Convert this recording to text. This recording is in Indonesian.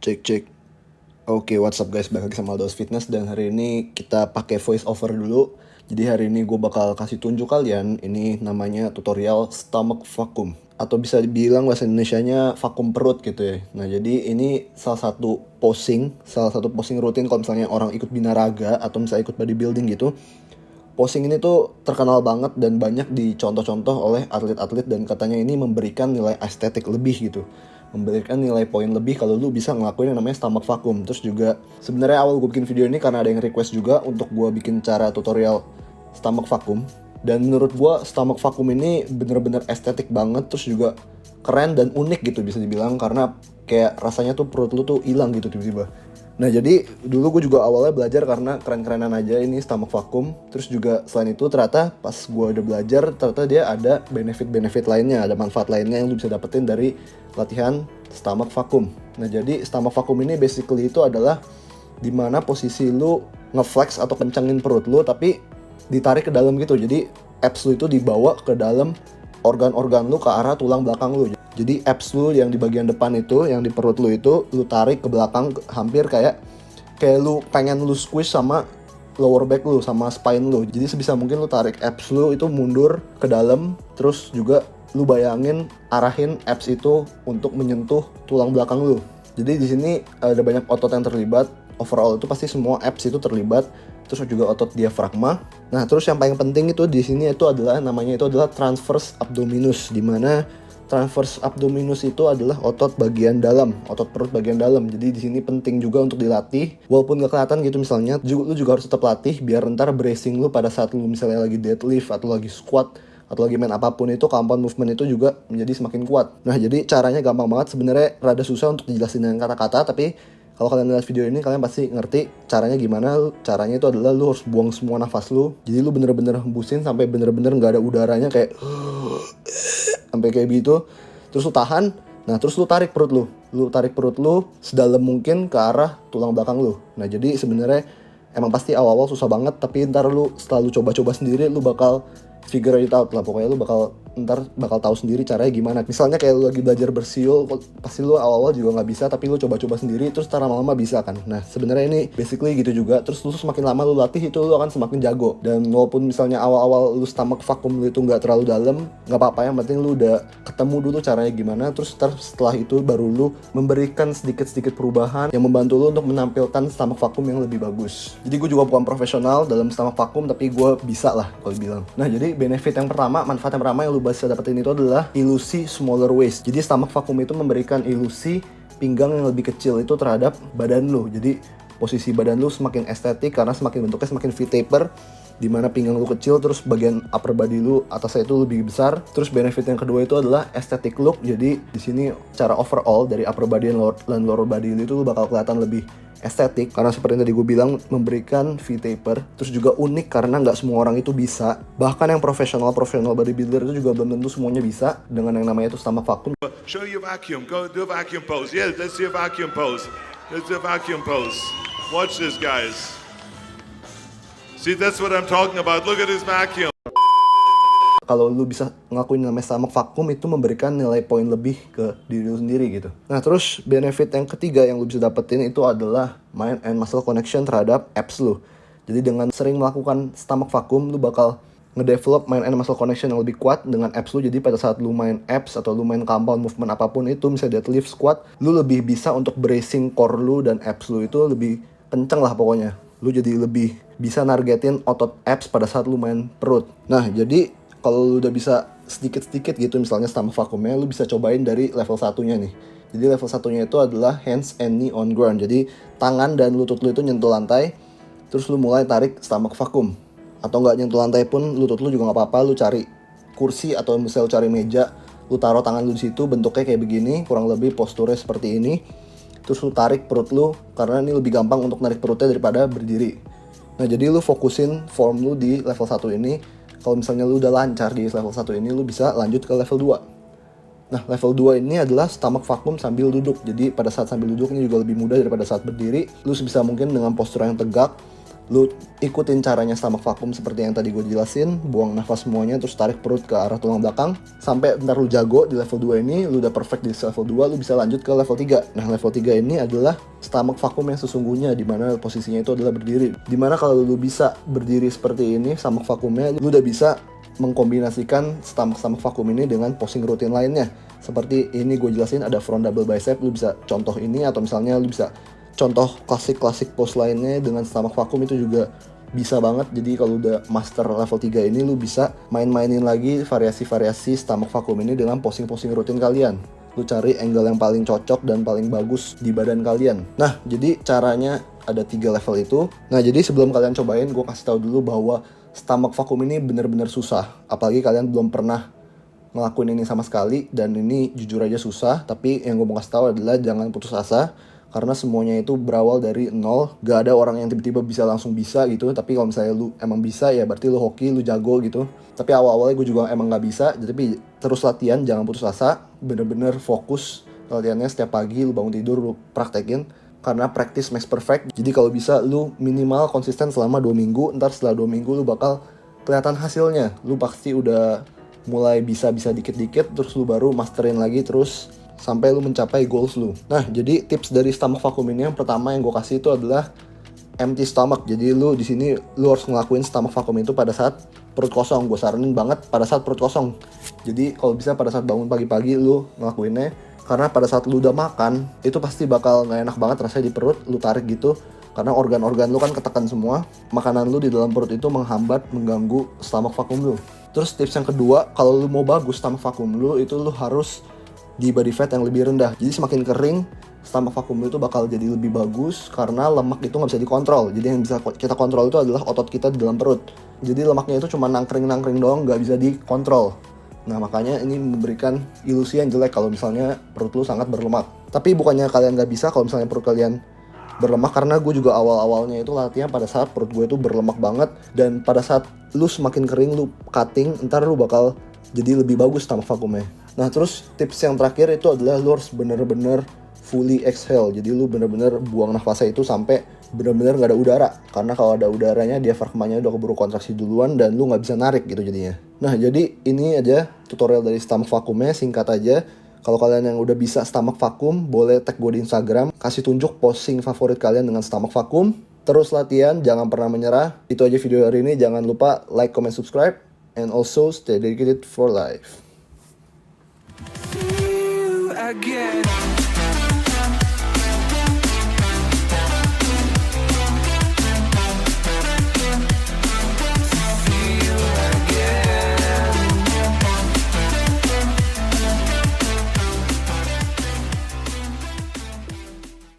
Cek cek. Oke, what's up guys, balik lagi sama Aldos Fitness. Dan hari ini kita pakai voice over dulu. Jadi hari ini gue bakal kasih tunjuk kalian. Ini namanya tutorial stomach vacuum, atau bisa dibilang bahasa Indonesianya vakum perut gitu ya. Nah jadi ini salah satu posing rutin kalau misalnya orang ikut binaraga atau misalnya ikut bodybuilding gitu. Posing ini tuh terkenal banget dan banyak dicontoh-contoh oleh atlet-atlet, dan katanya ini memberikan nilai estetik lebih gitu, memberikan nilai poin lebih kalau lu bisa ngelakuin yang namanya stomach vacuum. Terus juga sebenarnya awal gue bikin video ini karena ada yang request juga untuk gue bikin cara tutorial stomach vacuum, dan menurut gue stomach vacuum ini bener-bener estetik banget, terus juga keren dan unik gitu bisa dibilang, karena kayak rasanya tuh perut lu tuh hilang gitu tiba-tiba. Nah jadi dulu gue juga awalnya belajar karena keren-kerenan aja ini stomach vacuum. Terus juga selain itu ternyata pas gue udah belajar, ternyata dia ada benefit-benefit lainnya, ada manfaat lainnya yang lu bisa dapetin dari latihan stomach vacuum. Nah jadi stomach vacuum ini basically itu adalah dimana posisi lu ngeflex atau kencengin perut lu tapi ditarik ke dalam gitu. Jadi abs lu itu dibawa ke dalam organ-organ lu ke arah tulang belakang lu. Jadi abs lu yang di bagian depan itu, yang di perut lu itu, lu tarik ke belakang hampir kayak lu pengen lu squeeze sama lower back lu, sama spine lu. Jadi sebisa mungkin lu tarik abs lu itu mundur ke dalam, terus juga lu bayangin arahin abs itu untuk menyentuh tulang belakang lu. Jadi di sini ada banyak otot yang terlibat. Overall itu pasti semua abs itu terlibat. Terus juga otot diafragma. Nah, terus yang paling penting itu di sini itu adalah namanya itu adalah transverse abdominus, di mana transverse abdominus itu adalah otot bagian dalam, otot perut bagian dalam. Jadi di sini penting juga untuk dilatih. Walaupun gak kelihatan gitu misalnya, lu juga harus tetap latih biar ntar bracing lu pada saat lu misalnya lagi deadlift atau lagi squat atau lagi main apapun itu, compound movement itu juga menjadi semakin kuat. Nah, jadi caranya gampang banget, sebenarnya rada susah untuk dijelasin dengan kata-kata, tapi kalau kalian lihat video ini kalian pasti ngerti caranya gimana. Caranya itu adalah lu harus buang semua nafas lu. Jadi lu bener-bener hembusin sampai bener-bener gak ada udaranya, kayak sampai kayak gitu. Terus lu tahan. Nah terus lu tarik perut lu. Lu tarik perut lu sedalam mungkin ke arah tulang belakang lu. Nah jadi sebenarnya emang pasti awal-awal susah banget, tapi ntar lu setelah lu coba-coba sendiri, lu bakal figure it out lah. Pokoknya lu ntar bakal tahu sendiri caranya gimana. Misalnya kayak lu lagi belajar bersiul, pasti lu awal-awal juga nggak bisa, tapi lu coba-coba sendiri, terus ntar lama-lama bisa kan. Nah sebenarnya ini basically gitu juga. Terus lu semakin lama lu latih itu lu akan semakin jago. Dan walaupun misalnya awal-awal lu stomach vacuum lu itu nggak terlalu dalam, nggak apa-apa, yang penting lu udah ketemu dulu caranya gimana. Terus setelah itu baru lu memberikan sedikit-sedikit perubahan yang membantu lu untuk menampilkan stomach vacuum yang lebih bagus. Jadi gue juga bukan profesional dalam stomach vacuum, tapi gue bisa lah kalau bilang. Nah jadi benefit yang pertama, manfaat yang pertama yang lu bisa dapetin itu adalah ilusi smaller waist. Jadi stomach vacuum itu memberikan ilusi pinggang yang lebih kecil itu terhadap badan lu. Jadi posisi badan lu semakin estetik karena semakin bentuknya semakin V-taper, dimana pinggang lu kecil, terus bagian upper body lu atasnya itu lebih besar. Terus benefit yang kedua itu adalah aesthetic look. Jadi di sini cara overall dari upper body dan lower body lu itu lu bakal kelihatan lebih estetik, karena seperti yang tadi gue bilang memberikan V-taper. Terus juga unik karena nggak semua orang itu bisa, bahkan yang profesional bodybuilder itu juga belum tentu semuanya bisa dengan yang namanya itu stomach vacuum. Show your vacuum. Go do a vacuum pose. Yeah, let's do a vacuum pose. Let's do a vacuum pose. Watch this, guys. See, that's what I'm talking about. Look at this vacuum. Kalau lu bisa ngelakuin namanya stomach vacuum, itu memberikan nilai poin lebih ke diri lu sendiri gitu. Nah terus benefit yang ketiga yang lu bisa dapetin itu adalah mind and muscle connection terhadap abs lu. Jadi dengan sering melakukan stomach vacuum, lu bakal ngedevelop mind and muscle connection yang lebih kuat dengan abs lu. Jadi pada saat lu main abs atau lu main compound movement apapun itu, misalnya deadlift, squat, lu lebih bisa untuk bracing core lu dan abs lu itu lebih kenceng lah pokoknya. Lu jadi lebih bisa nargetin otot abs pada saat lu main perut. Nah jadi kalau lu udah bisa sedikit-sedikit gitu misalnya stomach vacuumnya, lu bisa cobain dari level satunya nih. Jadi level satunya itu adalah hands and knee on ground. Jadi tangan dan lutut lu itu nyentuh lantai, terus lu mulai tarik stomach vacuum. Atau nggak nyentuh lantai pun, lutut lu juga nggak apa-apa, lu cari kursi atau misalnya lu cari meja, lu taruh tangan lu di situ, bentuknya kayak begini, kurang lebih posturnya seperti ini. Terus lu tarik perut lu, karena ini lebih gampang untuk narik perutnya daripada berdiri. Nah jadi lu fokusin form lu di level 1 ini. Kalau misalnya lu udah lancar di level 1 ini, lu bisa lanjut ke level 2. Nah level 2 ini adalah stomach vacuum sambil duduk. Jadi pada saat sambil duduk ini juga lebih mudah daripada saat berdiri. Lu sebisa mungkin dengan postur yang tegak, Lu ikutin caranya stomach vacuum seperti yang tadi gue jelasin, buang nafas semuanya, terus tarik perut ke arah tulang belakang, sampai ntar lu jago di level 2 ini, lu udah perfect di level 2, lu bisa lanjut ke level 3. Nah, level 3 ini adalah stomach vacuum yang sesungguhnya, dimana posisinya itu adalah berdiri. Dimana kalau lu bisa berdiri seperti ini, stomach vacuumnya, lu udah bisa mengkombinasikan stomach vacuum ini dengan posing rutin lainnya. Seperti ini gue jelasin, ada front double bicep, lu bisa contoh ini, atau misalnya lu bisa contoh klasik pose lainnya dengan stomach vacuum itu juga bisa banget. Jadi kalau udah master level 3 ini, lu bisa main-mainin lagi variasi-variasi stomach vacuum ini dengan posing-posing rutin kalian. Lu cari angle yang paling cocok dan paling bagus di badan kalian. Nah, jadi caranya ada 3 level itu. Nah, jadi sebelum kalian cobain, gue kasih tahu dulu bahwa stomach vacuum ini bener-bener susah. Apalagi kalian belum pernah ngelakuin ini sama sekali, dan ini jujur aja susah. Tapi yang gue mau kasih tahu adalah jangan putus asa, karena semuanya itu berawal dari nol. Gak ada orang yang tiba-tiba bisa langsung bisa gitu. Tapi kalau misalnya lu emang bisa, ya berarti lu hoki, lu jago gitu. Tapi awal-awalnya gue juga emang gak bisa. Tapi terus latihan, jangan putus asa. Bener-bener fokus latihannya setiap pagi, lu bangun tidur, lu praktekin. Karena practice makes perfect. Jadi kalau bisa lu minimal konsisten selama 2 minggu. Ntar setelah 2 minggu lu bakal kelihatan hasilnya. Lu pasti udah mulai bisa-bisa dikit-dikit. Terus lu baru masterin lagi terus sampai lu mencapai goals lu. Nah, jadi tips dari stomach vacuum ini yang pertama yang gue kasih itu adalah empty stomach. Jadi lu di sini lu harus ngelakuin stomach vacuum itu pada saat perut kosong. Gue saranin banget pada saat perut kosong. Jadi kalau bisa pada saat bangun pagi-pagi lu ngelakuinnya, karena pada saat lu udah makan itu pasti bakal gak enak banget rasanya di perut. Lu tarik gitu karena organ-organ lu kan ketekan semua. Makanan lu di dalam perut itu menghambat, mengganggu stomach vacuum lu. Terus tips yang kedua, kalau lu mau bagus stomach vacuum lu itu lu harus di body fat yang lebih rendah. Jadi semakin kering, stomach vacuum itu bakal jadi lebih bagus karena lemak itu nggak bisa dikontrol. Jadi yang bisa kita kontrol itu adalah otot kita di dalam perut. Jadi lemaknya itu cuma nangkring doang, nggak bisa dikontrol. Nah, makanya ini memberikan ilusi yang jelek kalau misalnya perut lu sangat berlemak. Tapi bukannya kalian nggak bisa kalau misalnya perut kalian berlemak, karena gue juga awal-awalnya itu latihan pada saat perut gue itu berlemak banget. Dan pada saat lu semakin kering, lu cutting, ntar lu bakal jadi lebih bagus stomach vacuumnya. Nah, terus tips yang terakhir itu adalah lu harus bener-bener fully exhale. Jadi lu bener-bener buang nafasnya itu sampai bener-bener gak ada udara. Karena kalau ada udaranya, diafragmanya udah keburu kontraksi duluan dan lu gak bisa narik gitu jadinya. Nah, jadi ini aja tutorial dari stomach vacuumnya, singkat aja. Kalau kalian yang udah bisa stomach vacuum, boleh tag gue di Instagram, kasih tunjuk posing favorit kalian dengan stomach vacuum. Terus latihan, jangan pernah menyerah. Itu aja video hari ini. Jangan lupa like, comment, subscribe, and also stay dedicated for life. Again.